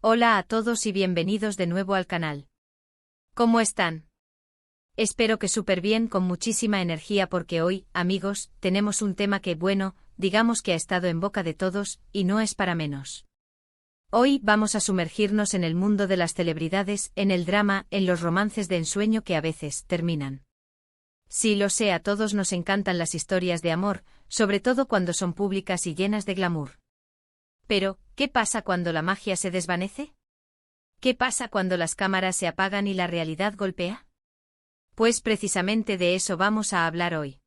Hola a todos y bienvenidos de nuevo al canal. ¿Cómo están? Espero que súper bien, con muchísima energía, porque hoy, amigos, tenemos un tema que, bueno, digamos que ha estado en boca de todos, y no es para menos. Hoy vamos a sumergirnos en el mundo de las celebridades, en el drama, en los romances de ensueño que a veces terminan. Sí, lo sé, a todos nos encantan las historias de amor, sobre todo cuando son públicas y llenas de glamour. Pero, ¿qué pasa cuando la magia se desvanece? ¿Qué pasa cuando las cámaras se apagan y la realidad golpea? Pues precisamente de eso vamos a hablar hoy.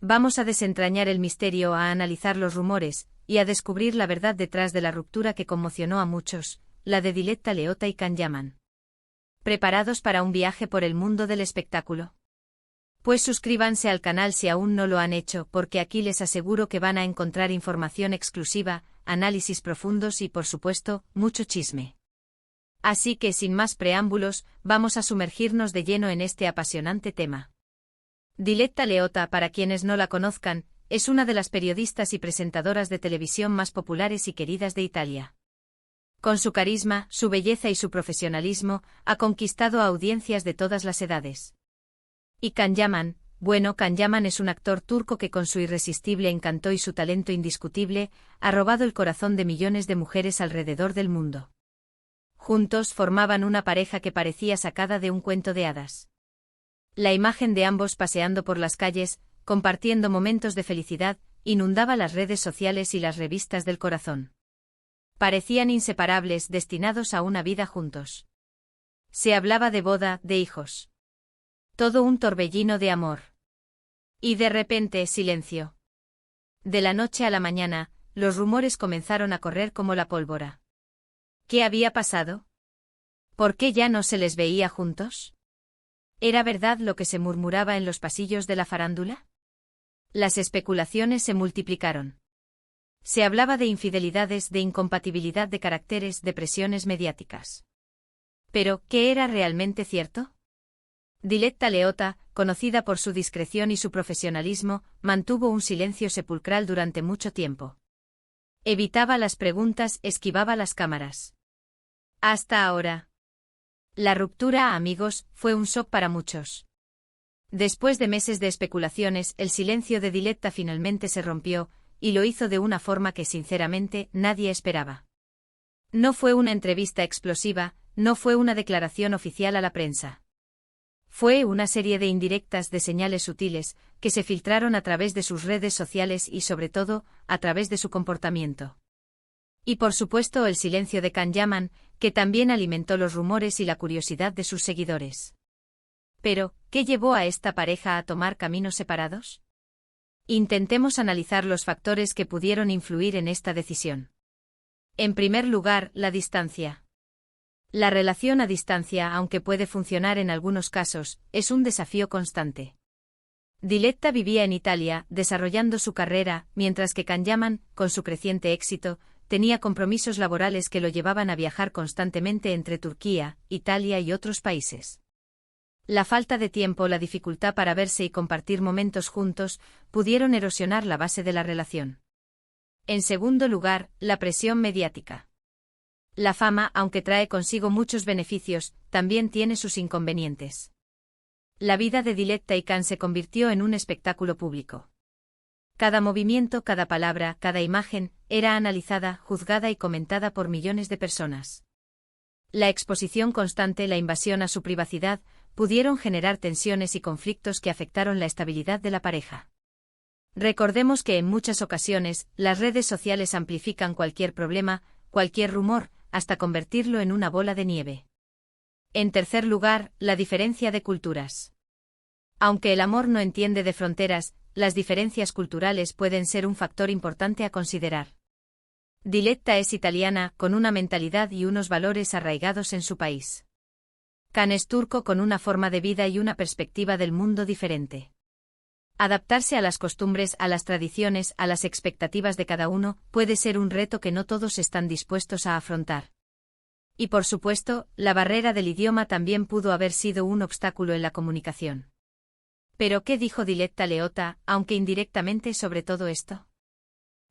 Vamos a desentrañar el misterio, a analizar los rumores, y a descubrir la verdad detrás de la ruptura que conmocionó a muchos, la de Diletta Leotta y Can Yaman. ¿Preparados para un viaje por el mundo del espectáculo? Pues suscríbanse al canal si aún no lo han hecho, porque aquí les aseguro que van a encontrar información exclusiva, análisis profundos y, por supuesto, mucho chisme. Así que, sin más preámbulos, vamos a sumergirnos de lleno en este apasionante tema. Diletta Leotta, para quienes no la conozcan, es una de las periodistas y presentadoras de televisión más populares y queridas de Italia. Con su carisma, su belleza y su profesionalismo, ha conquistado a audiencias de todas las edades. Y Can Yaman, bueno, Can Yaman es un actor turco que con su irresistible encanto y su talento indiscutible, ha robado el corazón de millones de mujeres alrededor del mundo. Juntos formaban una pareja que parecía sacada de un cuento de hadas. La imagen de ambos paseando por las calles, compartiendo momentos de felicidad, inundaba las redes sociales y las revistas del corazón. Parecían inseparables, destinados a una vida juntos. Se hablaba de boda, de hijos. Todo un torbellino de amor. Y de repente, silencio. De la noche a la mañana, los rumores comenzaron a correr como la pólvora. ¿Qué había pasado? ¿Por qué ya no se les veía juntos? ¿Era verdad lo que se murmuraba en los pasillos de la farándula? Las especulaciones se multiplicaron. Se hablaba de infidelidades, de incompatibilidad de caracteres, de presiones mediáticas. Pero, ¿qué era realmente cierto? Diletta Leotta, conocida por su discreción y su profesionalismo, mantuvo un silencio sepulcral durante mucho tiempo. Evitaba las preguntas, esquivaba las cámaras. Hasta ahora. La ruptura, amigos, fue un shock para muchos. Después de meses de especulaciones, el silencio de Diletta finalmente se rompió, y lo hizo de una forma que sinceramente nadie esperaba. No fue una entrevista explosiva, no fue una declaración oficial a la prensa. Fue una serie de indirectas, de señales sutiles, que se filtraron a través de sus redes sociales y, sobre todo, a través de su comportamiento. Y por supuesto el silencio de Can Yaman, que también alimentó los rumores y la curiosidad de sus seguidores. Pero, ¿qué llevó a esta pareja a tomar caminos separados? Intentemos analizar los factores que pudieron influir en esta decisión. En primer lugar, la distancia. La relación a distancia, aunque puede funcionar en algunos casos, es un desafío constante. Diletta vivía en Italia, desarrollando su carrera, mientras que Can Yaman, con su creciente éxito, tenía compromisos laborales que lo llevaban a viajar constantemente entre Turquía, Italia y otros países. La falta de tiempo, la dificultad para verse y compartir momentos juntos, pudieron erosionar la base de la relación. En segundo lugar, la presión mediática. La fama, aunque trae consigo muchos beneficios, también tiene sus inconvenientes. La vida de Diletta y Can se convirtió en un espectáculo público. Cada movimiento, cada palabra, cada imagen, era analizada, juzgada y comentada por millones de personas. La exposición constante, la invasión a su privacidad, pudieron generar tensiones y conflictos que afectaron la estabilidad de la pareja. Recordemos que en muchas ocasiones, las redes sociales amplifican cualquier problema, cualquier rumor, hasta convertirlo en una bola de nieve. En tercer lugar, la diferencia de culturas. Aunque el amor no entiende de fronteras, las diferencias culturales pueden ser un factor importante a considerar. Diletta es italiana, con una mentalidad y unos valores arraigados en su país. Can es turco, con una forma de vida y una perspectiva del mundo diferente. Adaptarse a las costumbres, a las tradiciones, a las expectativas de cada uno, puede ser un reto que no todos están dispuestos a afrontar. Y por supuesto, la barrera del idioma también pudo haber sido un obstáculo en la comunicación. ¿Pero qué dijo Diletta Leotta, aunque indirectamente, sobre todo esto?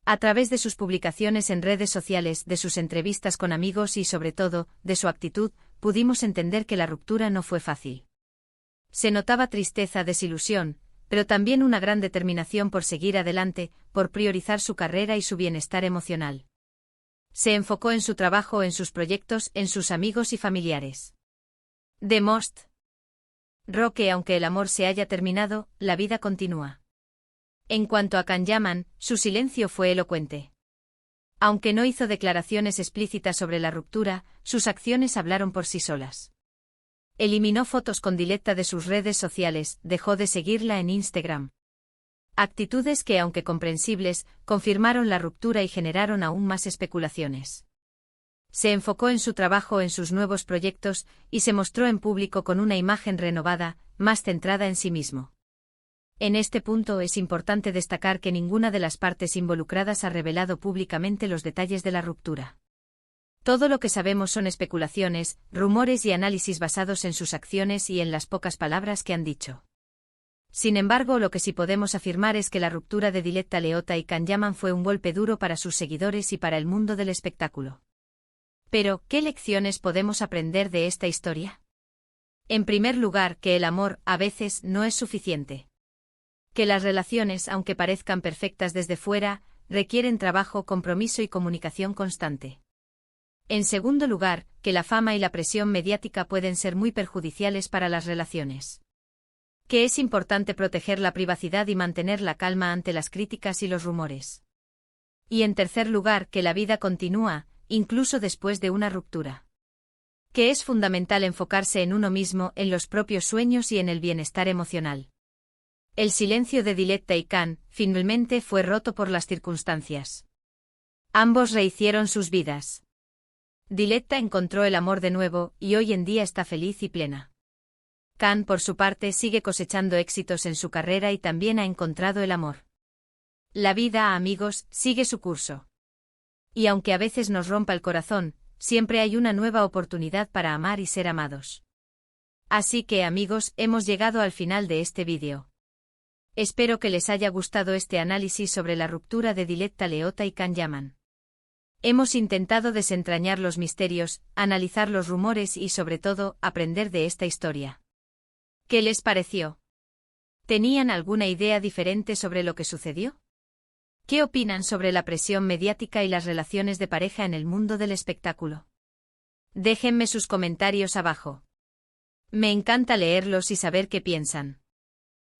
A través de sus publicaciones en redes sociales, de sus entrevistas con amigos y sobre todo, de su actitud, pudimos entender que la ruptura no fue fácil. Se notaba tristeza, desilusión, pero también una gran determinación por seguir adelante, por priorizar su carrera y su bienestar emocional. Se enfocó en su trabajo, en sus proyectos, en sus amigos y familiares. Demostró que aunque el amor se haya terminado, la vida continúa. En cuanto a Can Yaman, su silencio fue elocuente. Aunque no hizo declaraciones explícitas sobre la ruptura, sus acciones hablaron por sí solas. Eliminó fotos con Diletta de sus redes sociales, dejó de seguirla en Instagram. Actitudes que, aunque comprensibles, confirmaron la ruptura y generaron aún más especulaciones. Se enfocó en su trabajo, en sus nuevos proyectos, y se mostró en público con una imagen renovada, más centrada en sí mismo. En este punto es importante destacar que ninguna de las partes involucradas ha revelado públicamente los detalles de la ruptura. Todo lo que sabemos son especulaciones, rumores y análisis basados en sus acciones y en las pocas palabras que han dicho. Sin embargo, lo que sí podemos afirmar es que la ruptura de Diletta Leotta y Can Yaman fue un golpe duro para sus seguidores y para el mundo del espectáculo. Pero, ¿qué lecciones podemos aprender de esta historia? En primer lugar, que el amor, a veces, no es suficiente. Que las relaciones, aunque parezcan perfectas desde fuera, requieren trabajo, compromiso y comunicación constante. En segundo lugar, que la fama y la presión mediática pueden ser muy perjudiciales para las relaciones. Que es importante proteger la privacidad y mantener la calma ante las críticas y los rumores. Y en tercer lugar, que la vida continúa, incluso después de una ruptura. Que es fundamental enfocarse en uno mismo, en los propios sueños y en el bienestar emocional. El silencio de Diletta y Can, finalmente, fue roto por las circunstancias. Ambos rehicieron sus vidas. Diletta encontró el amor de nuevo, y hoy en día está feliz y plena. Can, por su parte, sigue cosechando éxitos en su carrera y también ha encontrado el amor. La vida, amigos, sigue su curso. Y aunque a veces nos rompa el corazón, siempre hay una nueva oportunidad para amar y ser amados. Así que, amigos, hemos llegado al final de este vídeo. Espero que les haya gustado este análisis sobre la ruptura de Diletta Leotta y Can Yaman. Hemos intentado desentrañar los misterios, analizar los rumores y, sobre todo, aprender de esta historia. ¿Qué les pareció? ¿Tenían alguna idea diferente sobre lo que sucedió? ¿Qué opinan sobre la presión mediática y las relaciones de pareja en el mundo del espectáculo? Déjenme sus comentarios abajo. Me encanta leerlos y saber qué piensan.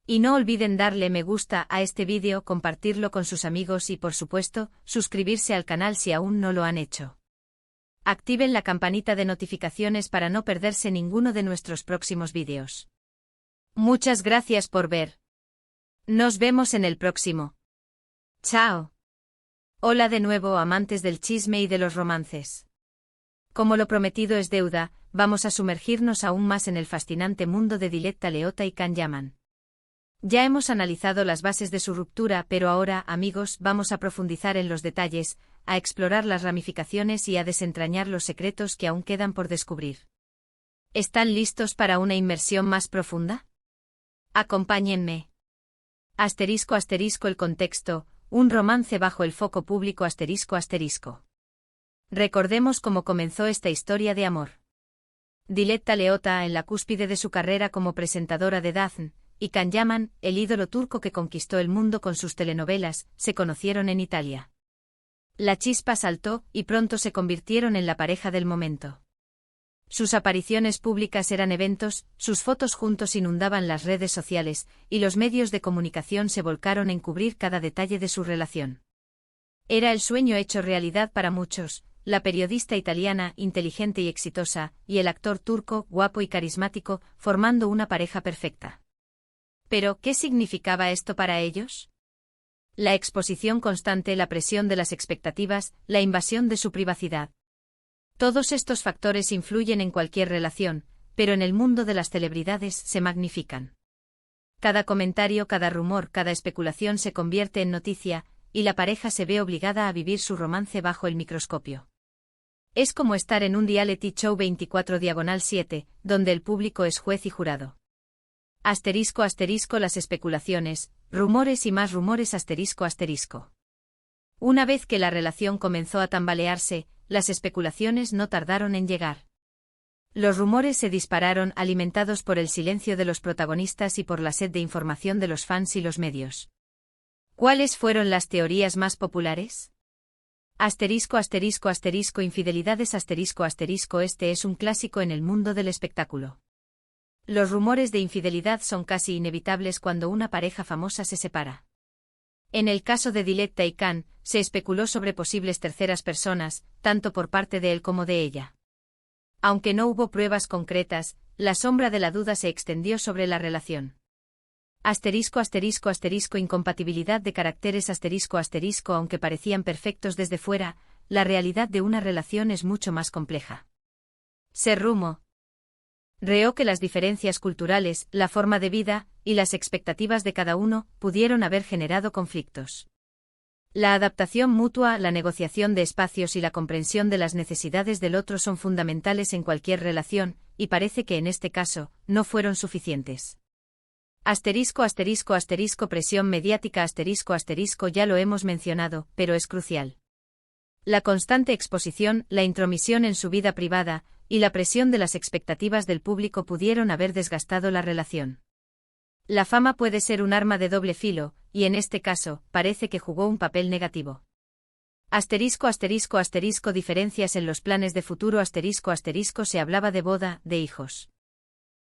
Y no olviden darle me gusta a este vídeo, compartirlo con sus amigos y, por supuesto, suscribirse al canal si aún no lo han hecho. Activen la campanita de notificaciones para no perderse ninguno de nuestros próximos vídeos. Muchas gracias por ver. Nos vemos en el próximo. Chao. Hola de nuevo, amantes del chisme y de los romances. Como lo prometido es deuda, vamos a sumergirnos aún más en el fascinante mundo de Diletta Leotta y Can Yaman. Ya hemos analizado las bases de su ruptura, pero ahora, amigos, vamos a profundizar en los detalles, a explorar las ramificaciones y a desentrañar los secretos que aún quedan por descubrir. ¿Están listos para una inmersión más profunda? Acompáñenme. Asterisco asterisco el contexto, un romance bajo el foco público asterisco asterisco. Recordemos cómo comenzó esta historia de amor. Diletta Leotta, en la cúspide de su carrera como presentadora de Dazn, y Can Yaman, el ídolo turco que conquistó el mundo con sus telenovelas, se conocieron en Italia. La chispa saltó y pronto se convirtieron en la pareja del momento. Sus apariciones públicas eran eventos, sus fotos juntos inundaban las redes sociales, y los medios de comunicación se volcaron en cubrir cada detalle de su relación. Era el sueño hecho realidad para muchos, la periodista italiana, inteligente y exitosa, y el actor turco, guapo y carismático, formando una pareja perfecta. Pero, ¿qué significaba esto para ellos? La exposición constante, la presión de las expectativas, la invasión de su privacidad. Todos estos factores influyen en cualquier relación, pero en el mundo de las celebridades se magnifican. Cada comentario, cada rumor, cada especulación se convierte en noticia, y la pareja se ve obligada a vivir su romance bajo el microscopio. Es como estar en un reality show 24/7, donde el público es juez y jurado. Asterisco asterisco las especulaciones, rumores y más rumores asterisco asterisco. Una vez que la relación comenzó a tambalearse, las especulaciones no tardaron en llegar. Los rumores se dispararon alimentados por el silencio de los protagonistas y por la sed de información de los fans y los medios. ¿Cuáles fueron las teorías más populares? Infidelidades Este es un clásico en el mundo del espectáculo. Los rumores de infidelidad son casi inevitables cuando una pareja famosa se separa. En el caso de Diletta y Can, se especuló sobre posibles terceras personas, tanto por parte de él como de ella. Aunque no hubo pruebas concretas, la sombra de la duda se extendió sobre la relación. Incompatibilidad de caracteres Aunque parecían perfectos desde fuera, la realidad de una relación es mucho más compleja. Se rumoreó que las diferencias culturales, la forma de vida, y las expectativas de cada uno, pudieron haber generado conflictos. La adaptación mutua, la negociación de espacios y la comprensión de las necesidades del otro son fundamentales en cualquier relación, y parece que en este caso, no fueron suficientes. Presión mediática Ya lo hemos mencionado, pero es crucial. La constante exposición, la intromisión en su vida privada, y la presión de las expectativas del público pudieron haber desgastado la relación. La fama puede ser un arma de doble filo, y en este caso, parece que jugó un papel negativo. Diferencias en los planes de futuro Se hablaba de boda, de hijos.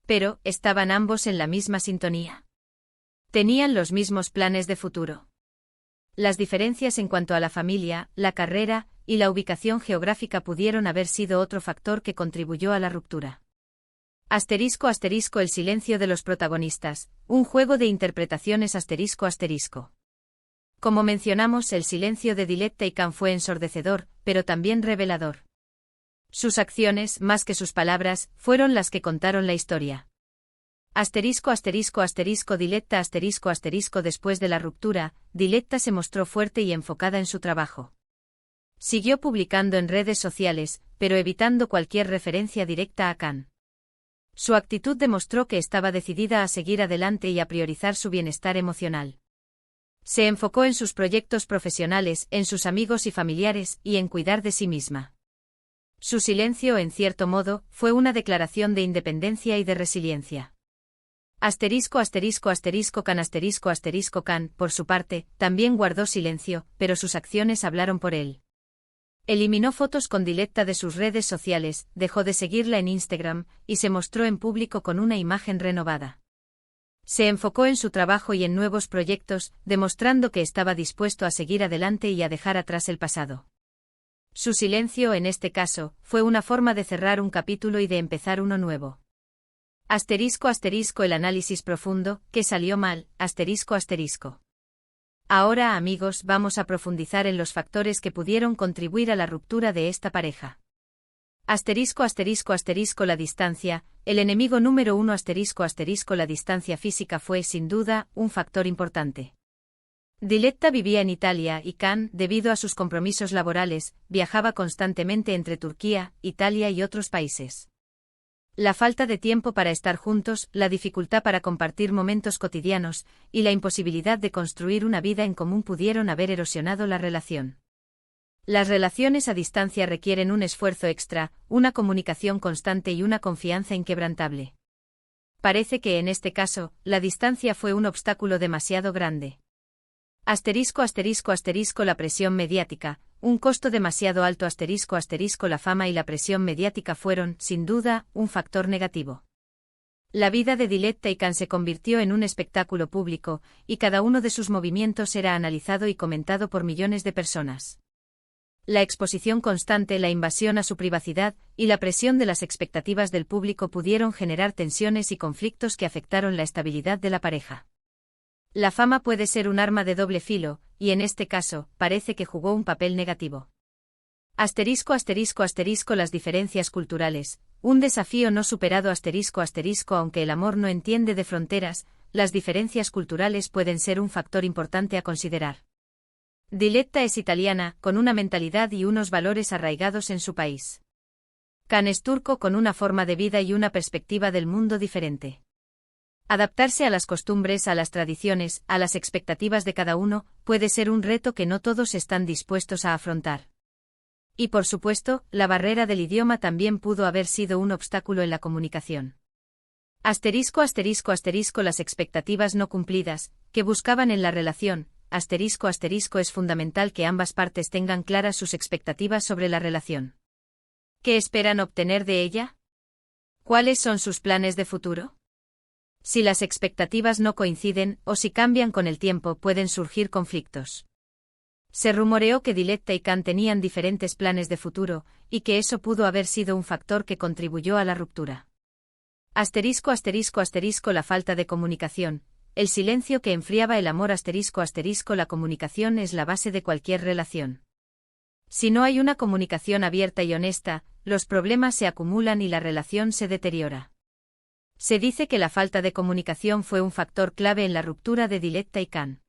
Pero, ¿estaban ambos en la misma sintonía? ¿Tenían los mismos planes de futuro? Las diferencias en cuanto a la familia, la carrera, y la ubicación geográfica pudieron haber sido otro factor que contribuyó a la ruptura. El silencio de los protagonistas, un juego de interpretaciones Como mencionamos, el silencio de Diletta y Can fue ensordecedor, pero también revelador. Sus acciones, más que sus palabras, fueron las que contaron la historia. Diletta Después de la ruptura, Diletta se mostró fuerte y enfocada en su trabajo. Siguió publicando en redes sociales, pero evitando cualquier referencia directa a Can. Su actitud demostró que estaba decidida a seguir adelante y a priorizar su bienestar emocional. Se enfocó en sus proyectos profesionales, en sus amigos y familiares, y en cuidar de sí misma. Su silencio, en cierto modo, fue una declaración de independencia y de resiliencia. Can, por su parte, también guardó silencio, pero sus acciones hablaron por él. Eliminó fotos con Diletta de sus redes sociales, dejó de seguirla en Instagram, y se mostró en público con una imagen renovada. Se enfocó en su trabajo y en nuevos proyectos, demostrando que estaba dispuesto a seguir adelante y a dejar atrás el pasado. Su silencio, en este caso, fue una forma de cerrar un capítulo y de empezar uno nuevo. El análisis profundo, ¿qué salió mal? Ahora, amigos, vamos a profundizar en los factores que pudieron contribuir a la ruptura de esta pareja. La distancia, el enemigo número uno. La distancia física fue, sin duda, un factor importante. Diletta vivía en Italia y Can, debido a sus compromisos laborales, viajaba constantemente entre Turquía, Italia y otros países. La falta de tiempo para estar juntos, la dificultad para compartir momentos cotidianos, y la imposibilidad de construir una vida en común pudieron haber erosionado la relación. Las relaciones a distancia requieren un esfuerzo extra, una comunicación constante y una confianza inquebrantable. Parece que en este caso, la distancia fue un obstáculo demasiado grande. La presión mediática, un costo demasiado alto. La fama y la presión mediática fueron, sin duda, un factor negativo. La vida de Diletta y Can se convirtió en un espectáculo público, y cada uno de sus movimientos era analizado y comentado por millones de personas. La exposición constante, la invasión a su privacidad, y la presión de las expectativas del público pudieron generar tensiones y conflictos que afectaron la estabilidad de la pareja. La fama puede ser un arma de doble filo, y en este caso, parece que jugó un papel negativo. Las diferencias culturales, un desafío no superado. Aunque el amor no entiende de fronteras, las diferencias culturales pueden ser un factor importante a considerar. Diletta es italiana, con una mentalidad y unos valores arraigados en su país. Can es turco con una forma de vida y una perspectiva del mundo diferente. Adaptarse a las costumbres, a las tradiciones, a las expectativas de cada uno, puede ser un reto que no todos están dispuestos a afrontar. Y por supuesto, la barrera del idioma también pudo haber sido un obstáculo en la comunicación. Asterisco asterisco asterisco las expectativas no cumplidas, que buscaban en la relación, asterisco asterisco es fundamental que ambas partes tengan claras sus expectativas sobre la relación. ¿Qué esperan obtener de ella? ¿Cuáles son sus planes de futuro? Si las expectativas no coinciden, o si cambian con el tiempo, pueden surgir conflictos. Se rumoreó que Diletta y Khan tenían diferentes planes de futuro, y que eso pudo haber sido un factor que contribuyó a la ruptura. Asterisco asterisco asterisco la falta de comunicación, el silencio que enfriaba el amor asterisco asterisco la comunicación es la base de cualquier relación. Si no hay una comunicación abierta y honesta, los problemas se acumulan y la relación se deteriora. Se dice que la falta de comunicación fue un factor clave en la ruptura de Diletta y Khan.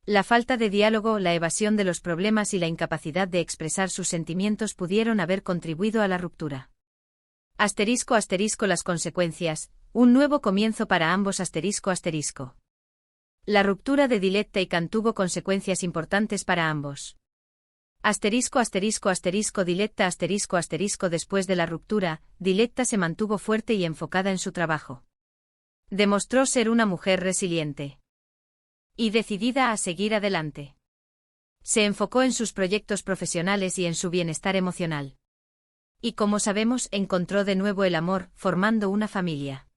La falta de diálogo, la evasión de los problemas y la incapacidad de expresar sus sentimientos pudieron haber contribuido a la ruptura. Asterisco asterisco las consecuencias, un nuevo comienzo para ambos asterisco asterisco. La ruptura de Diletta y Khan tuvo consecuencias importantes para ambos. Asterisco asterisco asterisco Diletta asterisco asterisco después de la ruptura, Diletta se mantuvo fuerte y enfocada en su trabajo. Demostró ser una mujer resiliente y decidida a seguir adelante. Se enfocó en sus proyectos profesionales y en su bienestar emocional. Y como sabemos, encontró de nuevo el amor, formando una familia.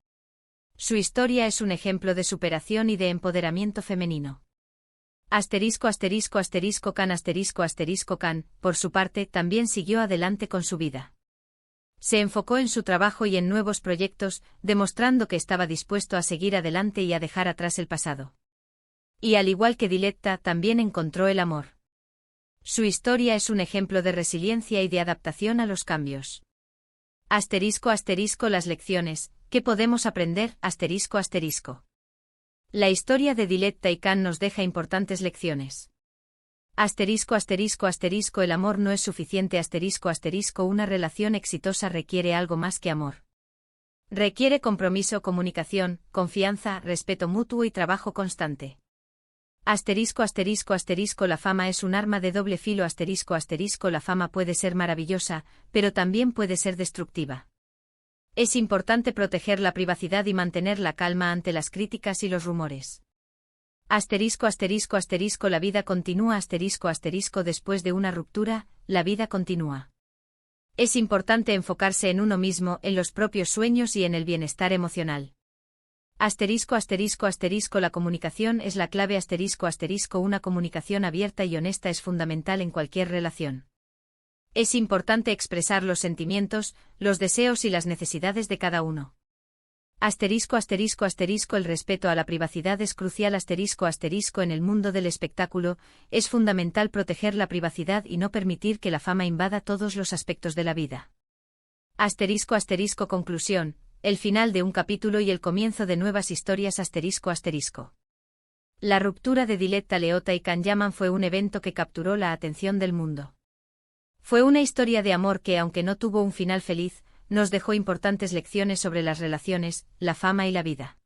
Su historia es un ejemplo de superación y de empoderamiento femenino. Asterisco asterisco asterisco Khan, por su parte, también siguió adelante con su vida. Se enfocó en su trabajo y en nuevos proyectos, demostrando que estaba dispuesto a seguir adelante y a dejar atrás el pasado. Y al igual que Diletta, también encontró el amor. Su historia es un ejemplo de resiliencia y de adaptación a los cambios. Asterisco asterisco las lecciones, ¿qué podemos aprender? Asterisco asterisco. La historia de Diletta y Khan nos deja importantes lecciones. Asterisco asterisco asterisco el amor no es suficiente asterisco asterisco una relación exitosa requiere algo más que amor. Requiere compromiso, comunicación, confianza, respeto mutuo y trabajo constante. Asterisco asterisco asterisco la fama es un arma de doble filo asterisco asterisco la fama puede ser maravillosa, pero también puede ser destructiva. Es importante proteger la privacidad y mantener la calma ante las críticas y los rumores. Asterisco asterisco asterisco la vida continúa asterisco asterisco después de una ruptura, la vida continúa. Es importante enfocarse en uno mismo, en los propios sueños y en el bienestar emocional. Asterisco asterisco asterisco la comunicación es la clave asterisco asterisco una comunicación abierta y honesta es fundamental en cualquier relación. Es importante expresar los sentimientos, los deseos y las necesidades de cada uno. Asterisco asterisco asterisco el respeto a la privacidad es crucial asterisco asterisco en el mundo del espectáculo, es fundamental proteger la privacidad y no permitir que la fama invada todos los aspectos de la vida. Asterisco asterisco conclusión, el final de un capítulo y el comienzo de nuevas historias asterisco asterisco. La ruptura de Diletta Leotta y Khan Yaman fue un evento que capturó la atención del mundo. Fue una historia de amor que, aunque no tuvo un final feliz, nos dejó importantes lecciones sobre las relaciones, la fama y la vida.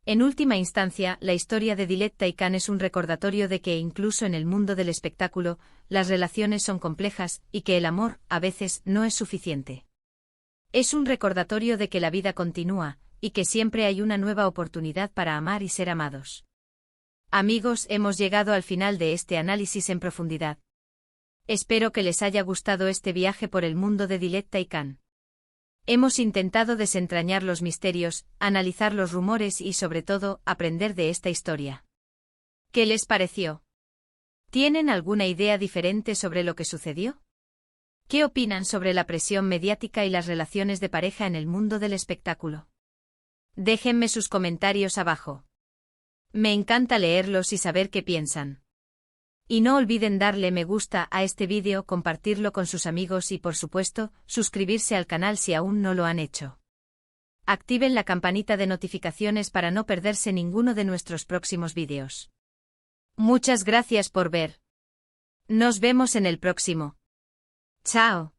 En última instancia, la historia de Diletta y Khan es un recordatorio de que incluso en el mundo del espectáculo, las relaciones son complejas, y que el amor, a veces, no es suficiente. Es un recordatorio de que la vida continúa, y que siempre hay una nueva oportunidad para amar y ser amados. Amigos, hemos llegado al final de este análisis en profundidad. Espero que les haya gustado este viaje por el mundo de Diletta y Khan. Hemos intentado desentrañar los misterios, analizar los rumores y, sobre todo, aprender de esta historia. ¿Qué les pareció? ¿Tienen alguna idea diferente sobre lo que sucedió? ¿Qué opinan sobre la presión mediática y las relaciones de pareja en el mundo del espectáculo? Déjenme sus comentarios abajo. Me encanta leerlos y saber qué piensan. Y no olviden darle me gusta a este vídeo, compartirlo con sus amigos y, por supuesto, suscribirse al canal si aún no lo han hecho. Activen la campanita de notificaciones para no perderse ninguno de nuestros próximos vídeos. Muchas gracias por ver. Nos vemos en el próximo. Chao.